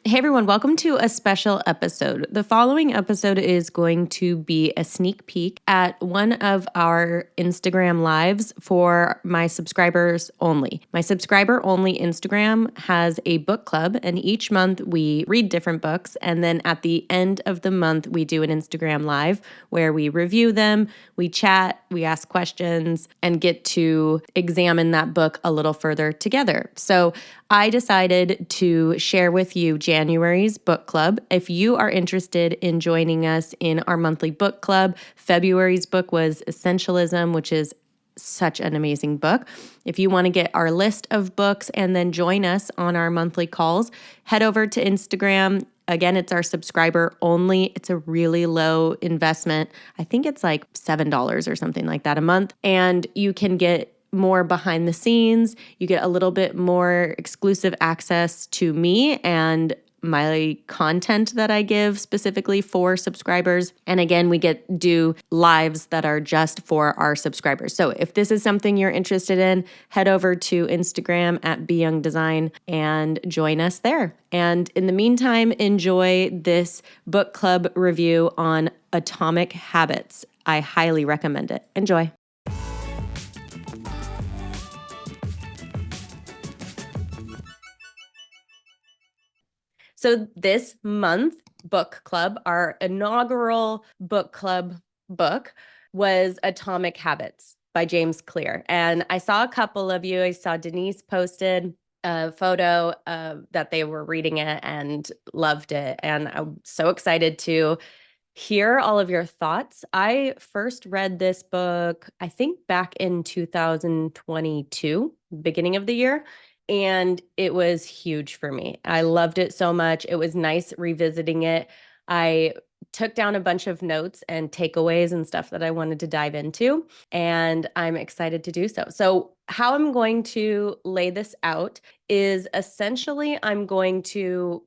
Hey everyone, welcome to a special episode. The following episode is going to be a sneak peek at one of our Instagram lives for my subscribers only. My subscriber only Instagram has a book club, and each month we read different books. And then at the end of the month, we do an Instagram live where we review them, we chat, we ask questions, and get to examine that book a little further together. So I decided to share with you January's book club. If you are interested in joining us in our monthly book club, February's book was Essentialism, which is such an amazing book. If you want to get our list of books and then join us on our monthly calls, head over to Instagram. Again, it's our subscriber only. It's a really low investment. I think it's like $7 or something like that a month. And you can get more behind the scenes. You get a little bit more exclusive access to me and my content that I give specifically for subscribers. And again, we do lives that are just for our subscribers. So if this is something you're interested in, head over to Instagram at BeYoungDesign and join us there. And in the meantime, enjoy this book club review on Atomic Habits. I highly recommend it. Enjoy. So this month, book club, our inaugural book club book was Atomic Habits by James Clear. And I saw a couple of you. I saw Denise posted a photo that they were reading it and loved it. And I'm so excited to hear all of your thoughts. I first read this book, I think back in 2022, beginning of the year. And it was huge for me. I loved it so much. It was nice revisiting it. I took down a bunch of notes and takeaways and stuff that I wanted to dive into, and I'm excited to do so. So, how I'm going to lay this out is essentially I'm going to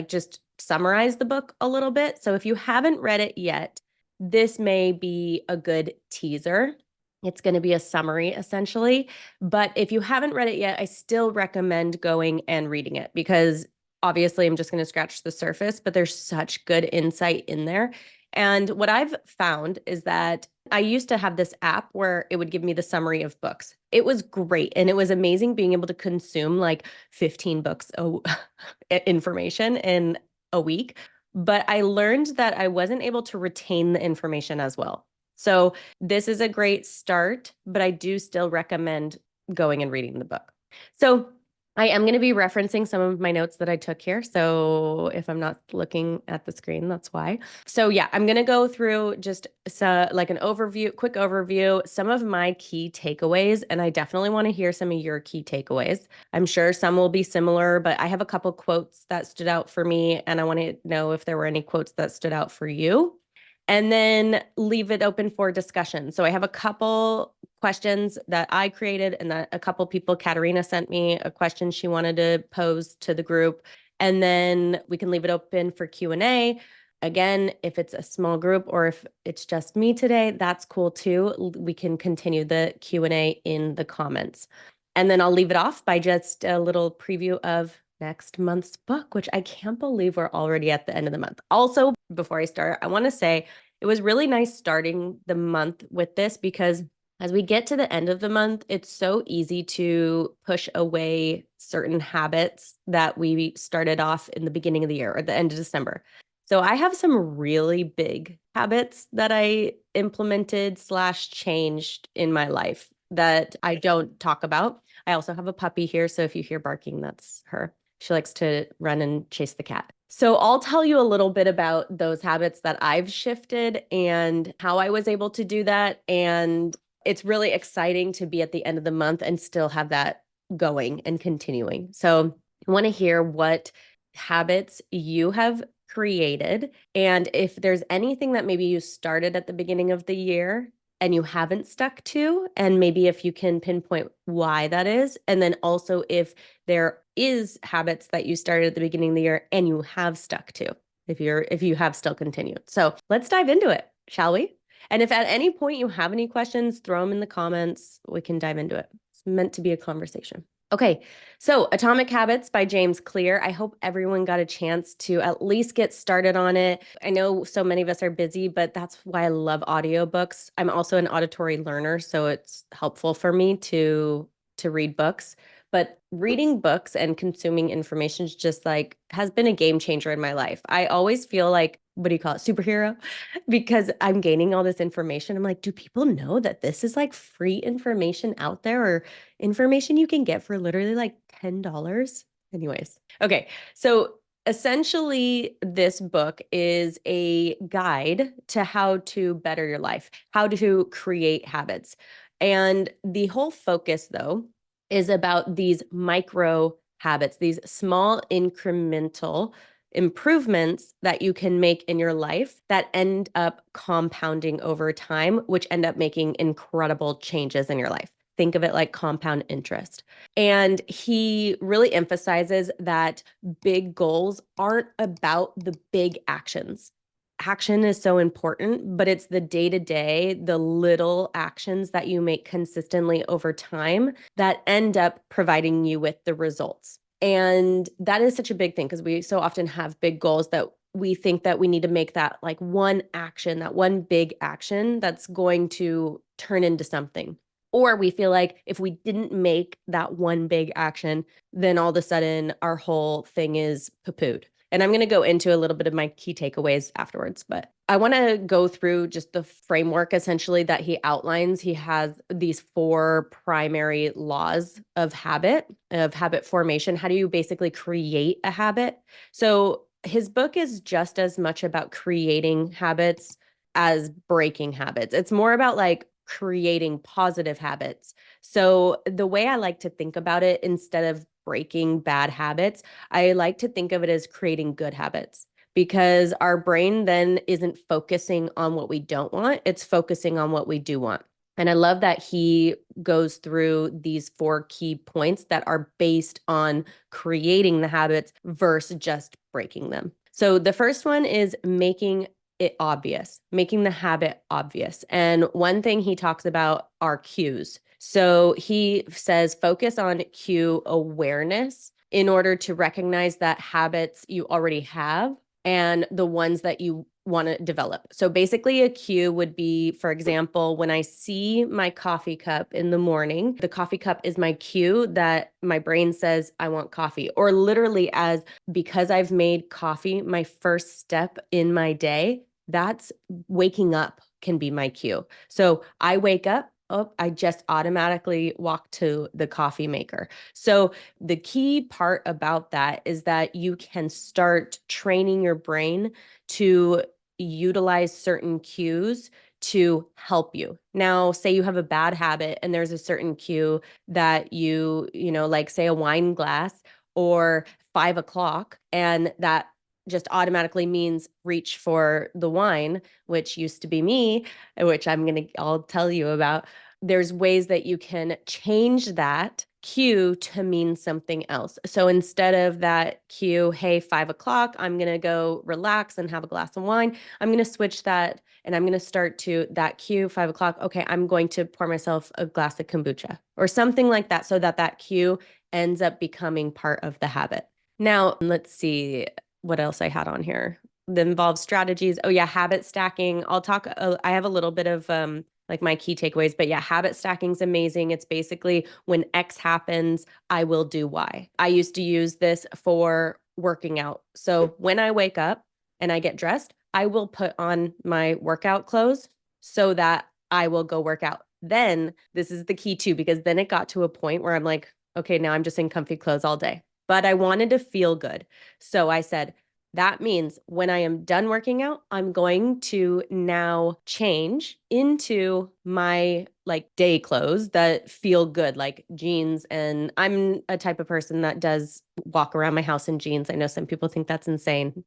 just summarize the book a little bit. So, if you haven't read it yet, this may be a good teaser. It's going to be a summary essentially. But if you haven't read it yet, I still recommend going and reading it because obviously I'm just going to scratch the surface, but there's such good insight in there. And what I've found is that I used to have this app where it would give me the summary of books. It was great. And it was amazing being able to consume like 15 books information in a week. But I learned that I wasn't able to retain the information as well. So this is a great start, but I do still recommend going and reading the book. So I am going to be referencing some of my notes that I took here. So if I'm not looking at the screen, that's why. So yeah, I'm going to go through just like an overview, quick overview, some of my key takeaways. And I definitely want to hear some of your key takeaways. I'm sure some will be similar, but I have a couple quotes that stood out for me. And I want to know if there were any quotes that stood out for you. And then leave it open for discussion. So I have a couple questions that I created and that a couple people, Katerina sent me a question she wanted to pose to the group. And then we can leave it open for Q&A. Again, if it's a small group or if it's just me today, that's cool too. We can continue the Q&A in the comments. And then I'll leave it off by just a little preview of next month's book, which I can't believe we're already at the end of the month. Also, before I start, I want to say it was really nice starting the month with this because as we get to the end of the month, it's so easy to push away certain habits that we started off in the beginning of the year or the end of December. So I have some really big habits that I implemented / changed in my life that I don't talk about. I also have a puppy here, so if you hear barking, that's her. She likes to run and chase the cat. So I'll tell you a little bit about those habits that I've shifted and how I was able to do that. And it's really exciting to be at the end of the month and still have that going and continuing. So I want to hear what habits you have created. And if there's anything that maybe you started at the beginning of the year and you haven't stuck to, and maybe if you can pinpoint why that is. And then also if there is habits that you started at the beginning of the year and you have stuck to, if you have still continued. So let's dive into it, shall we? And if at any point you have any questions, throw them in the comments. We can dive into it. It's meant to be a conversation. Okay, so Atomic Habits by James Clear. I hope everyone got a chance to at least get started on it. I know so many of us are busy, but that's why I love audiobooks. I'm also an auditory learner, so it's helpful for me to read books. But reading books and consuming information is just like has been a game changer in my life. I always feel like, what do you call it, superhero? Because I'm gaining all this information. I'm like, do people know that this is like free information out there, or information you can get for literally like $10? Anyways, okay. So essentially, this book is a guide to how to better your life, how to create habits. And the whole focus, though, is about these micro habits, these small incremental improvements that you can make in your life that end up compounding over time, which end up making incredible changes in your life. Think of it like compound interest. And he really emphasizes that big goals aren't about the big actions. Action is so important, but it's the day to day, the little actions that you make consistently over time that end up providing you with the results. And that is such a big thing because we so often have big goals that we think that we need to make that like one action, that one big action that's going to turn into something. Or we feel like if we didn't make that one big action, then all of a sudden our whole thing is poo-pooed. And I'm going to go into a little bit of my key takeaways afterwards, but I want to go through just the framework essentially that he outlines. He has these four primary laws of habit formation. How do you basically create a habit? So his book is just as much about creating habits as breaking habits. It's more about like creating positive habits. So the way I like to think about it, instead of breaking bad habits, I like to think of it as creating good habits, because our brain then isn't focusing on what we don't want, it's focusing on what we do want. And I love that he goes through these four key points that are based on creating the habits versus just breaking them. So the first one is making it obvious, making the habit obvious. And one thing he talks about are cues. So he says focus on cue awareness in order to recognize that habits you already have and the ones that you want to develop. So basically a cue would be, for example, when I see my coffee cup in the morning, the coffee cup is my cue that my brain says I want coffee, or literally as because I've made coffee my first step in my day, that's waking up can be my cue. So I wake up, oh, I just automatically walk to the coffee maker. So the key part about that is that you can start training your brain to utilize certain cues to help you. Now, say you have a bad habit and there's a certain cue that like say a wine glass or 5 o'clock, and that just automatically means reach for the wine, which used to be me, which I'll tell you about. There's ways that you can change that cue to mean something else. So instead of that cue, hey, 5 o'clock, I'm going to go relax and have a glass of wine, I'm going to switch that and I'm going to start to that cue, 5 o'clock. Okay, I'm going to pour myself a glass of kombucha or something like that, so that that cue ends up becoming part of the habit. Now, let's see what else I had on here that involves strategies. Oh yeah, habit stacking. I have a little bit of like my key takeaways, but yeah, habit stacking is amazing. It's basically when X happens, I will do Y. I used to use this for working out. So when I wake up and I get dressed, I will put on my workout clothes so that I will go work out. Then this is the key too, because then it got to a point where I'm like, okay, now I'm just in comfy clothes all day. But I wanted to feel good. So I said, that means when I am done working out, I'm going to now change into my like day clothes that feel good, like jeans. And I'm a type of person that does walk around my house in jeans. I know some people think that's insane.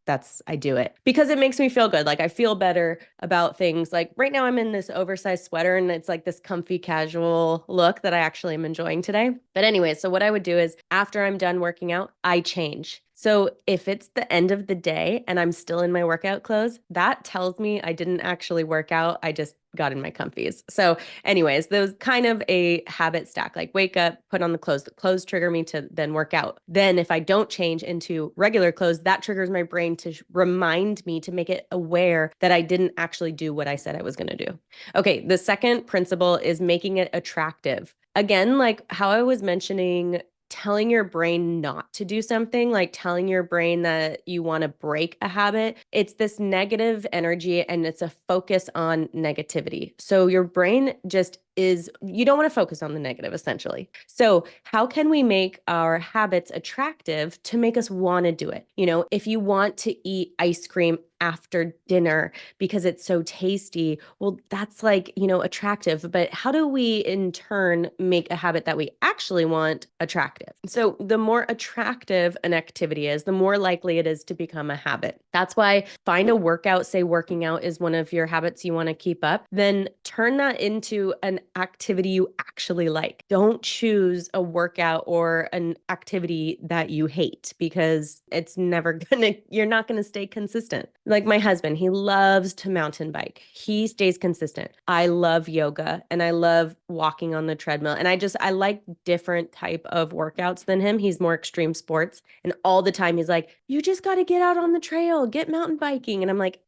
I do it because it makes me feel good. Like I feel better about things. Like right now I'm in this oversized sweater and it's like this comfy casual look that I actually am enjoying today. But anyway, so what I would do is after I'm done working out, I change. So if it's the end of the day and I'm still in my workout clothes, that tells me I didn't actually work out. I just got in my comfies. So, anyways, those kind of a habit stack, like wake up, put on the clothes. The clothes trigger me to then work out. Then if I don't change into regular clothes, that triggers my brain to remind me to make it aware that I didn't actually do what I said I was going to do. Okay, the second principle is making it attractive. Again, like how I was mentioning, telling your brain not to do something, like telling your brain that you want to break a habit, it's this negative energy and it's a focus on negativity. So your brain just is, you don't want to focus on the negative essentially. So how can we make our habits attractive to make us want to do it? You know, if you want to eat ice cream after dinner because it's so tasty, well, that's like, attractive. But how do we in turn make a habit that we actually want attractive? So the more attractive an activity is, the more likely it is to become a habit. That's why find a workout, say working out is one of your habits you want to keep up, then turn that into an activity you actually like. Don't choose a workout or an activity that you hate because you're not gonna stay consistent. Like my husband, he loves to mountain bike. He stays consistent. I love yoga and I love walking on the treadmill. And I like different type of workouts than him. He's more extreme sports. And all the time he's like, you just got to get out on the trail, get mountain biking. And I'm like,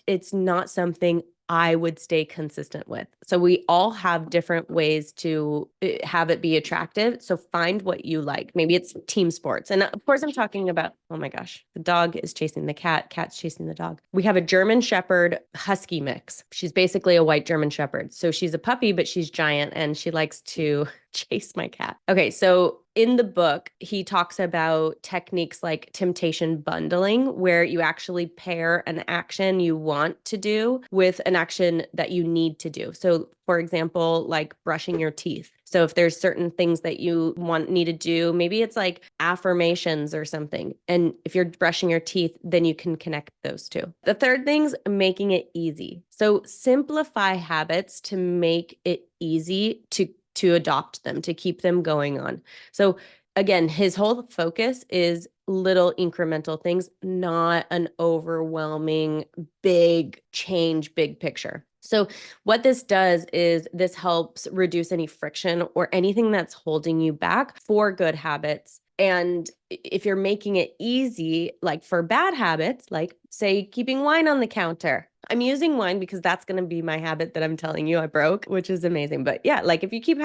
it's not something I would stay consistent with. So we all have different ways to have it be attractive. So find what you like. Maybe it's team sports. And of course, I'm talking about, oh my gosh, the dog is chasing the cat, cat's chasing the dog. We have a German Shepherd Husky mix. She's basically a white German Shepherd. So she's a puppy, but she's giant and she likes to chase my cat. Okay, so in the book, he talks about techniques like temptation bundling, where you actually pair an action you want to do with an action that you need to do. So, for example, like brushing your teeth. So if there's certain things that you need to do, maybe it's like affirmations or something. And if you're brushing your teeth, then you can connect those two. The third thing's making it easy. So simplify habits to make it easy to adopt them, to keep them going on. So again, his whole focus is little incremental things, not an overwhelming big change, big picture. So what this does is this helps reduce any friction or anything that's holding you back for good habits. And if you're making it easy, like for bad habits, like say keeping wine on the counter, I'm using wine because that's going to be my habit that I'm telling you I broke, which is amazing. But yeah, like if you keep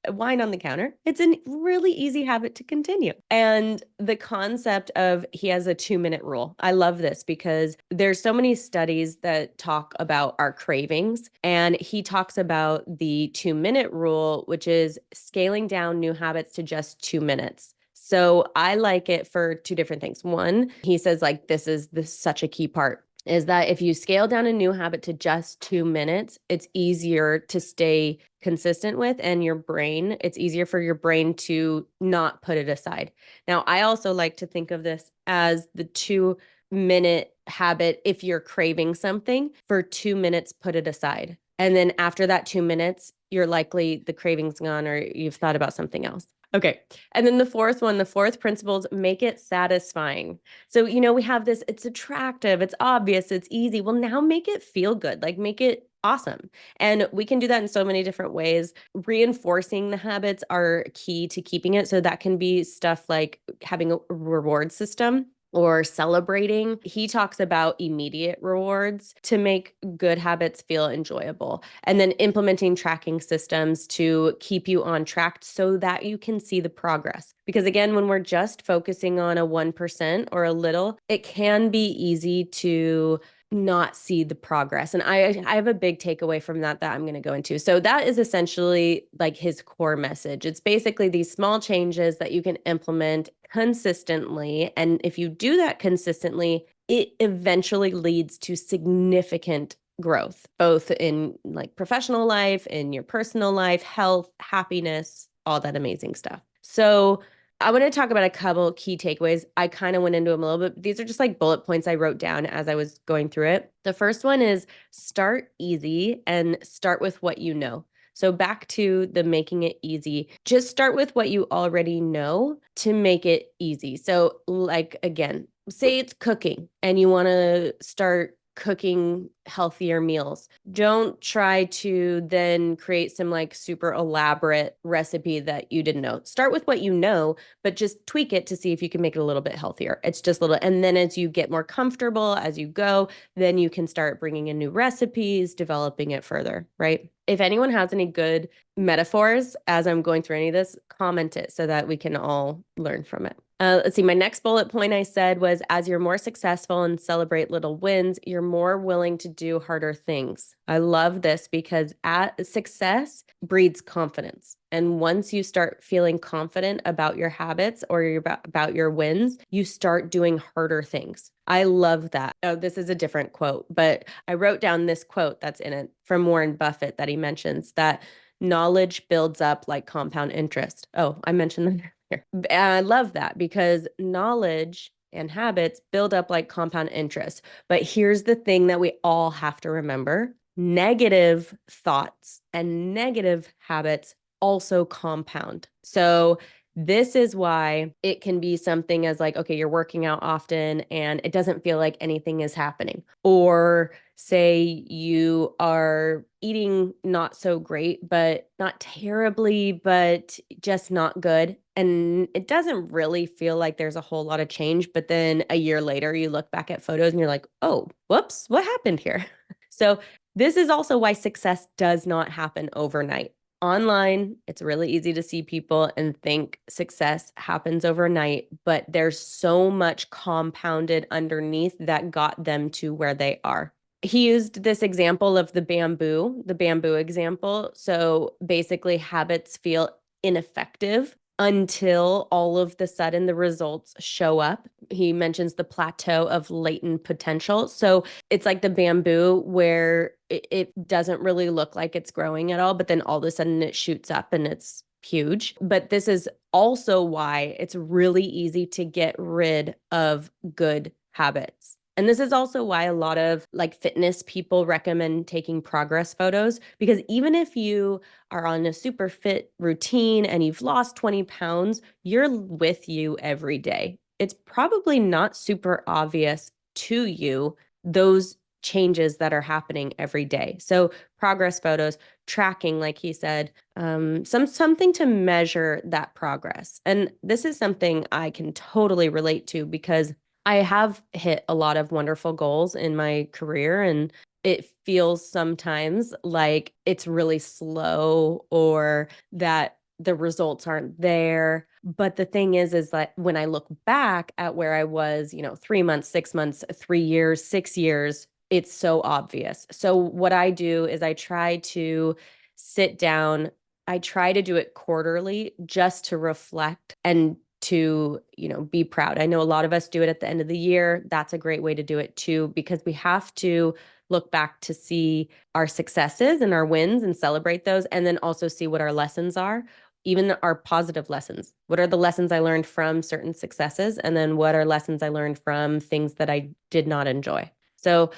wine on the counter, it's a really easy habit to continue. And the concept of he has a 2-minute rule. I love this because there's so many studies that talk about our cravings. And he talks about the 2-minute rule, which is scaling down new habits to just 2 minutes. So I like it for two different things. One, he says like this is such a key part is that if you scale down a new habit to just 2 minutes, it's easier to stay consistent with, and it's easier for your brain to not put it aside. Now, I also like to think of this as the 2-minute habit. If you're craving something for 2 minutes, put it aside. And then after that 2 minutes, you're likely the craving's gone or you've thought about something else. Okay. And then the fourth principle is make it satisfying. So, we have this, it's attractive, it's obvious, it's easy. Well, now make it feel good, like make it awesome. And we can do that in so many different ways. Reinforcing the habits are key to keeping it. So that can be stuff like having a reward system or celebrating. He talks about immediate rewards to make good habits feel enjoyable, and then implementing tracking systems to keep you on track so that you can see the progress. Because again, when we're just focusing on a 1% or a little, it can be easy to not see the progress. And I have a big takeaway from that I'm going to go into. So that is essentially like his core message. It's basically these small changes that you can implement consistently. And if you do that consistently, it eventually leads to significant growth, both in like professional life, in your personal life, health, happiness, all that amazing stuff. So I want to talk about a couple key takeaways. I kind of went into them a little bit. These are just like bullet points I wrote down as I was going through it. The first one is start easy and start with what you know. So back to the making it easy, just start with what you already know to make it easy. So like, again, say it's cooking and you want to start cooking healthier meals. Don't try to then create some like super elaborate recipe that you didn't know. Start with what you know, but just tweak it to see if you can make it a little bit healthier. It's just little, and then as you get more comfortable as you go, then you can start bringing in new recipes, developing it further, right? If anyone has any good metaphors as I'm going through any of this, comment it so that we can all learn from it. Let's see, my next bullet point I said was, as you're more successful and celebrate little wins, you're more willing to do harder things. I love this because success breeds confidence. And once you start feeling confident about your habits or about your wins, you start doing harder things. I love that. Oh, this is a different quote, but I wrote down this quote that's in it from Warren Buffett that he mentions that knowledge builds up like compound interest. Oh, I mentioned that here. And I love that because knowledge and habits build up like compound interest. But here's the thing that we all have to remember: negative thoughts and negative habits also compound. So this is why it can be something as like, okay, you're working out often and it doesn't feel like anything is happening. Or say you are eating not so great, but not terribly, but just not good. And it doesn't really feel like there's a whole lot of change. But then a year later, you look back at photos and you're like, oh, whoops, what happened here? So this is also why success does not happen overnight. Online, it's really easy to see people and think success happens overnight, but there's so much compounded underneath that got them to where they are. He used this example of the bamboo example. So basically, habits feel ineffective until all of the sudden the results show up. He mentions the plateau of latent potential. So it's like the bamboo where it doesn't really look like it's growing at all, but then all of a sudden it shoots up and it's huge. But this is also why it's really easy to get rid of good habits. And this is also why a lot of like fitness people recommend taking progress photos, because even if you are on a super fit routine and you've lost 20 pounds, you're with you every day. It's probably not super obvious to you, those changes that are happening every day. So progress photos, tracking, like he said, something to measure that progress. And this is something I can totally relate to because I have hit a lot of wonderful goals in my career, and it feels sometimes like it's really slow or that the results aren't there. But the thing is that when I look back at where I was, 3 months, 6 months, 3 years, 6 years, it's so obvious. So what I do is I try to sit down. I try to do it quarterly just to reflect and to, be proud. I know a lot of us do it at the end of the year. That's a great way to do it too, because we have to look back to see our successes and our wins and celebrate those, and then also see what our lessons are, even our positive lessons. What are the lessons I learned from certain successes? And then what are lessons I learned from things that I did not enjoy? So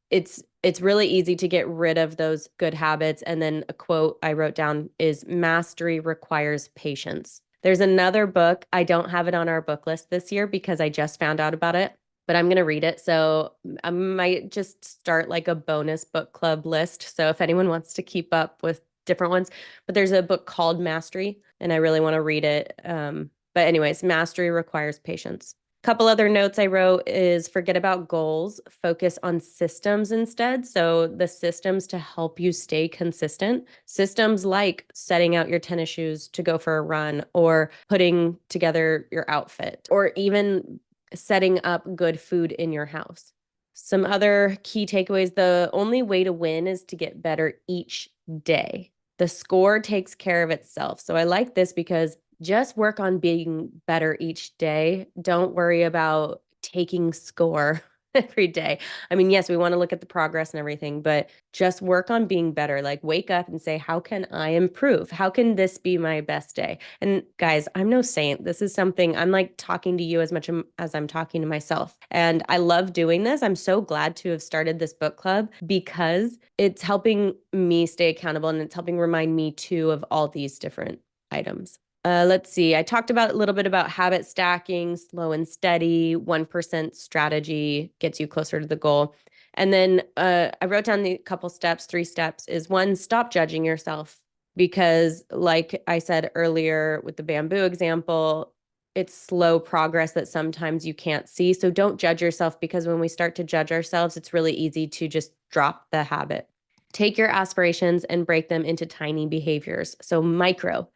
it's really easy to get rid of those good habits. And then a quote I wrote down is, mastery requires patience. There's another book. I don't have it on our book list this year because I just found out about it, but I'm going to read it. So I might just start like a bonus book club list. So if anyone wants to keep up with different ones, but there's a book called Mastery and I really want to read it. But anyways, mastery requires patience. Couple other notes I wrote is, forget about goals, focus on systems instead. So the systems to help you stay consistent, systems like setting out your tennis shoes to go for a run, or putting together your outfit, or even setting up good food in your house. Some other key takeaways: the only way to win is to get better each day. The score takes care of itself. So I like this because just work on being better each day. Don't worry about taking score every day. I mean, yes, we want to look at the progress and everything, but just work on being better. Like wake up and say, how can I improve? How can this be my best day? And guys, I'm no saint. This is something I'm like talking to you as much as I'm talking to myself. And I love doing this. I'm so glad to have started this book club because it's helping me stay accountable and it's helping remind me too of all these different items. Let's see. I talked about a little bit about habit stacking, slow and steady, 1% strategy gets you closer to the goal. And then I wrote down the couple steps, 3 steps is one, stop judging yourself. Because, like I said earlier with the bamboo example, it's slow progress that sometimes you can't see. So don't judge yourself because when we start to judge ourselves, it's really easy to just drop the habit. Take your aspirations and break them into tiny behaviors. So micro.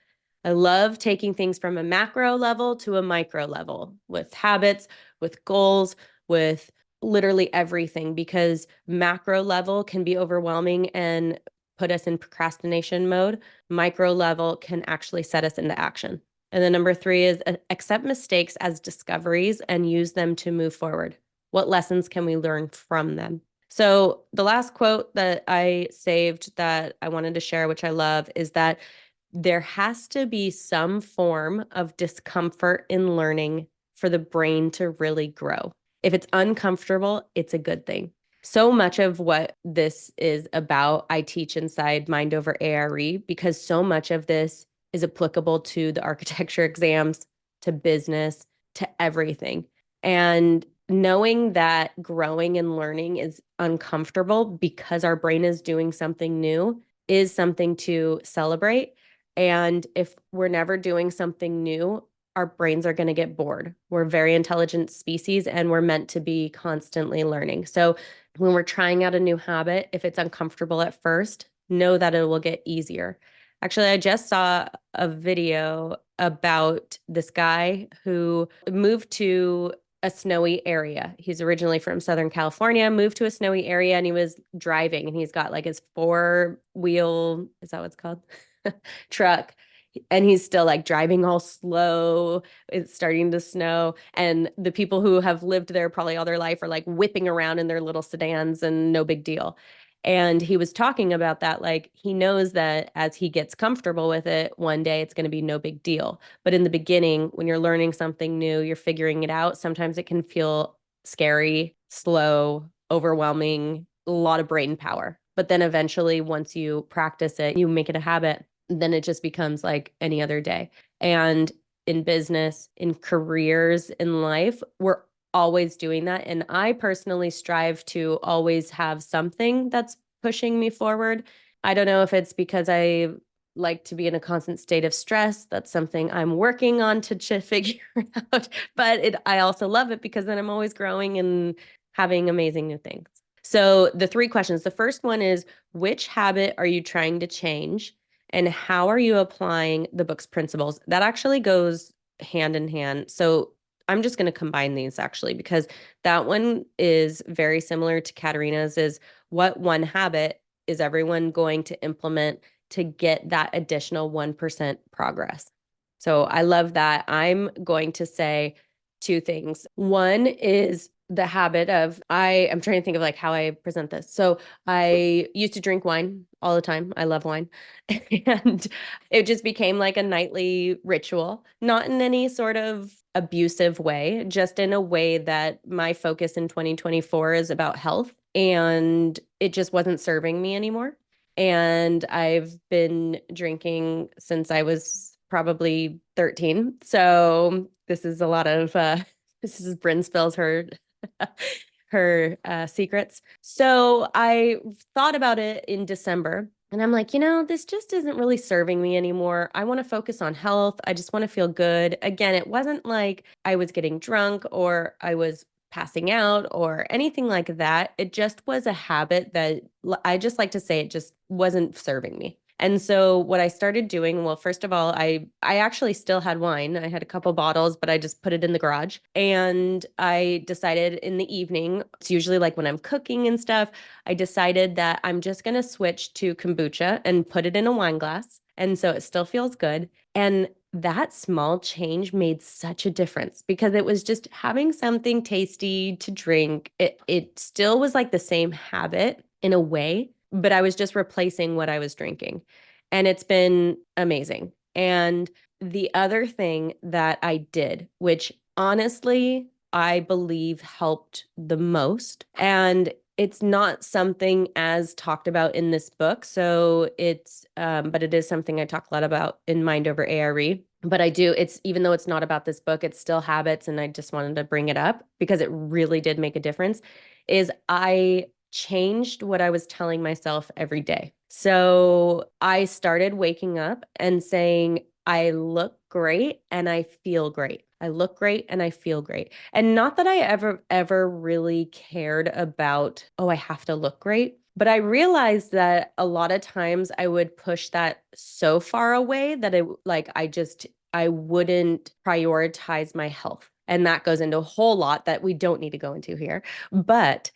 I love taking things from a macro level to a micro level with habits, with goals, with literally everything, because macro level can be overwhelming and put us in procrastination mode. Micro level can actually set us into action. And then number 3 is accept mistakes as discoveries and use them to move forward. What lessons can we learn from them? So the last quote that I saved that I wanted to share, which I love, is that there has to be some form of discomfort in learning for the brain to really grow. If it's uncomfortable, it's a good thing. So much of what this is about, I teach inside Mind Over ARE because so much of this is applicable to the architecture exams, to business, to everything. And knowing that growing and learning is uncomfortable because our brain is doing something new is something to celebrate. And if we're never doing something new, our brains are going to get bored. We're a very intelligent species and we're meant to be constantly learning. So when we're trying out a new habit, if it's uncomfortable at first, know that it will get easier. Actually, I just saw a video about this guy who moved to a snowy area. He's originally from Southern California, moved to a snowy area, and he was driving and he's got like his 4-wheel, is that what it's called? Truck. And he's still like driving all slow. It's starting to snow. And the people who have lived there probably all their life are like whipping around in their little sedans and no big deal. And he was talking about that. Like he knows that as he gets comfortable with it, one day it's going to be no big deal. But in the beginning, when you're learning something new, you're figuring it out. Sometimes it can feel scary, slow, overwhelming, a lot of brain power. But then eventually, once you practice it, you make it a habit, then it just becomes like any other day. And in business, in careers, in life, we're always doing that. And I personally strive to always have something that's pushing me forward. I don't know if it's because I like to be in a constant state of stress. That's something I'm working on to figure out. But I also love it because then I'm always growing and having amazing new things. So the 3 questions. The first one is, which habit are you trying to change? And how are you applying the book's principles? That actually goes hand in hand. So I'm just going to combine these actually, because that one is very similar to Katerina's, is what one habit is everyone going to implement to get that additional 1% progress? So I love that. I'm going to say 2 things. One is the habit of, I'm trying to think of like how I present this. So I used to drink wine all the time. I love wine. And it just became like a nightly ritual, not in any sort of abusive way, just in a way that my focus in 2024 is about health. And it just wasn't serving me anymore. And I've been drinking since I was probably 13. So this is a lot of, this is Bryn spills her secrets. So I thought about it in December and I'm like, this just isn't really serving me anymore. I want to focus on health. I just want to feel good. Again, it wasn't like I was getting drunk or I was passing out or anything like that. It just was a habit that I just like to say it just wasn't serving me. And so what I started doing, well, first of all, I actually still had wine. I had a couple bottles, but I just put it in the garage. And I decided in the evening, it's usually like when I'm cooking and stuff, I decided that I'm just going to switch to kombucha and put it in a wine glass. And so it still feels good. And that small change made such a difference because it was just having something tasty to drink. It still was like the same habit in a way, but I was just replacing what I was drinking. And it's been amazing. And the other thing that I did, which honestly I believe helped the most, and it's not something as talked about in this book. So but it is something I talk a lot about in Mind Over ARE. But I do, it's even though it's not about this book, it's still habits. And I just wanted to bring it up because it really did make a difference. Is I changed what I was telling myself every day. So I started waking up and saying, I look great and I feel great. I look great and I feel great. And not that I ever really cared about, oh, I have to look great. But I realized that a lot of times I would push that so far away that I wouldn't prioritize my health. And that goes into a whole lot that we don't need to go into here. But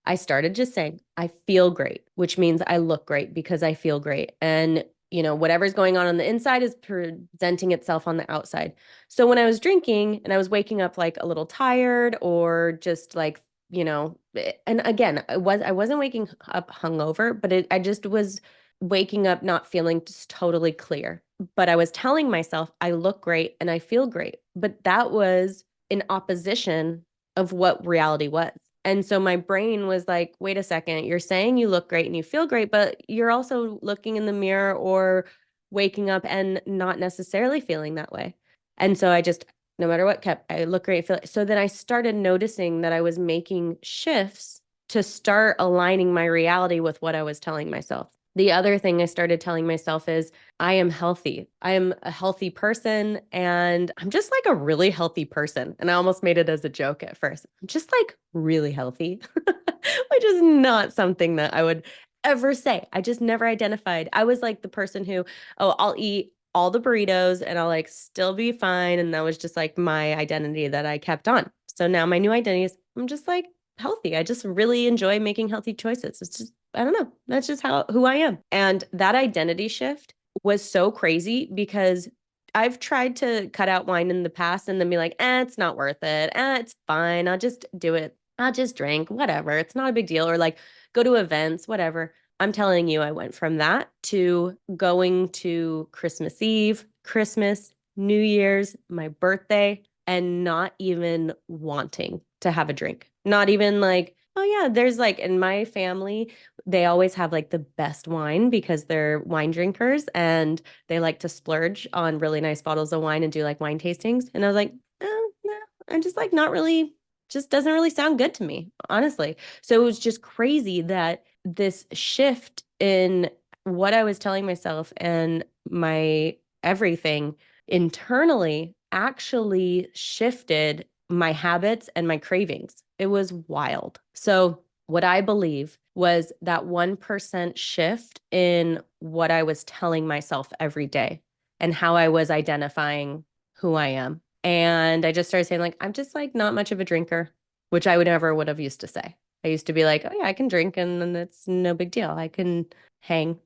I started just saying, I feel great, which means I look great because I feel great. And whatever's going on the inside is presenting itself on the outside. So when I was drinking and I was waking up like a little tired or just like, and again, I wasn't waking up hungover, but I just was waking up not feeling just totally clear. But I was telling myself I look great and I feel great. But that was in opposition of what reality was. And so my brain was like, wait a second, you're saying you look great and you feel great, but you're also looking in the mirror or waking up and not necessarily feeling that way. And so I just, no matter what, I look great, feel. So then I started noticing that I was making shifts to start aligning my reality with what I was telling myself. The other thing I started telling myself is I am healthy. I am a healthy person and I'm just like a really healthy person. And I almost made it as a joke at first. I'm just like really healthy, which is not something that I would ever say. I just never identified. I was like the person who, oh, I'll eat all the burritos and I'll like still be fine. And that was just like my identity that I kept on. So now my new identity is I'm just like healthy. I just really enjoy making healthy choices. It's just, I don't know. That's just who I am. And that identity shift was so crazy because I've tried to cut out wine in the past and then be like, it's not worth it. It's fine. I'll just do it. I'll just drink, whatever. It's not a big deal. Or like go to events, whatever. I'm telling you, I went from that to going to Christmas Eve, Christmas, New Year's, my birthday, and not even wanting to have a drink. Not even like, oh, yeah, there's like in my family, they always have like the best wine because they're wine drinkers and they like to splurge on really nice bottles of wine and do like wine tastings. And I was like, oh, no, I'm just like not really, just doesn't really sound good to me, honestly. So it was just crazy that this shift in what I was telling myself and my everything internally actually shifted my habits and my cravings. It was wild. So, what I believe was that 1% shift in what I was telling myself every day and how I was identifying who I am. And I just started saying, like, I'm just like not much of a drinker, which I would have used to say. I used to be like, oh, yeah, I can drink and then it's no big deal. I can hang.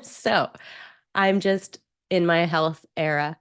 So I'm just in my health era.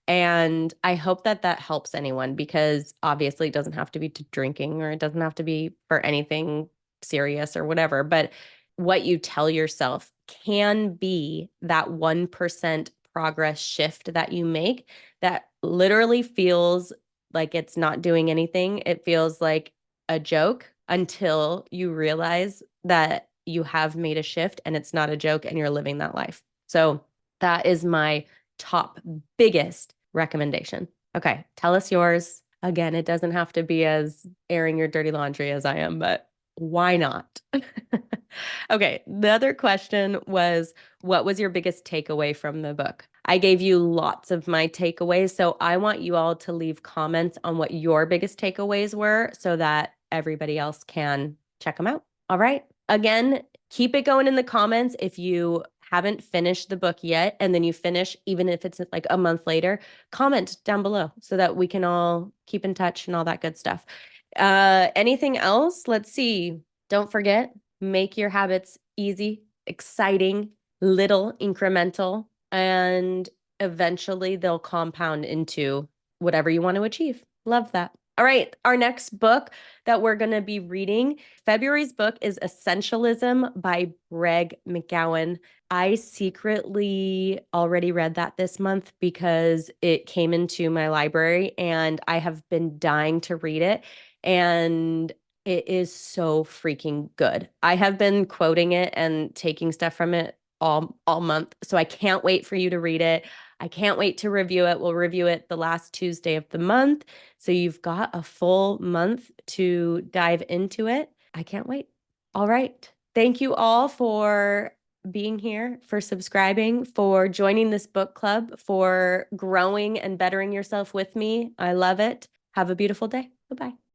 And I hope that that helps anyone because obviously it doesn't have to be to drinking or it doesn't have to be for anything serious or whatever. But what you tell yourself can be that 1% progress shift that you make that literally feels like it's not doing anything. It feels like a joke until you realize that you have made a shift and it's not a joke and you're living that life. So that is my top biggest recommendation. Okay, tell us yours. Again, it doesn't have to be as airing your dirty laundry as I am, but why not? Okay, the other question was, what was your biggest takeaway from the book? I gave you lots of my takeaways, so I want you all to leave comments on what your biggest takeaways were so that everybody else can check them out. All right. Again, keep it going in the comments if you haven't finished the book yet and then you finish, even if it's like a month later, comment down below so that we can all keep in touch and all that good stuff. Anything else? Let's see. Don't forget, make your habits easy, exciting, little, incremental, and eventually they'll compound into whatever you want to achieve. Love that. All right, our next book that we're going to be reading, February's book is Essentialism by Greg McKeown. I secretly already read that this month because it came into my library and I have been dying to read it. And it is so freaking good. I have been quoting it and taking stuff from it all month. So I can't wait for you to read it. I can't wait to review it. We'll review it the last Tuesday of the month. So you've got a full month to dive into it. I can't wait. All right. Thank you all for being here, for subscribing, for joining this book club, for growing and bettering yourself with me. I love it. Have a beautiful day. Bye-bye.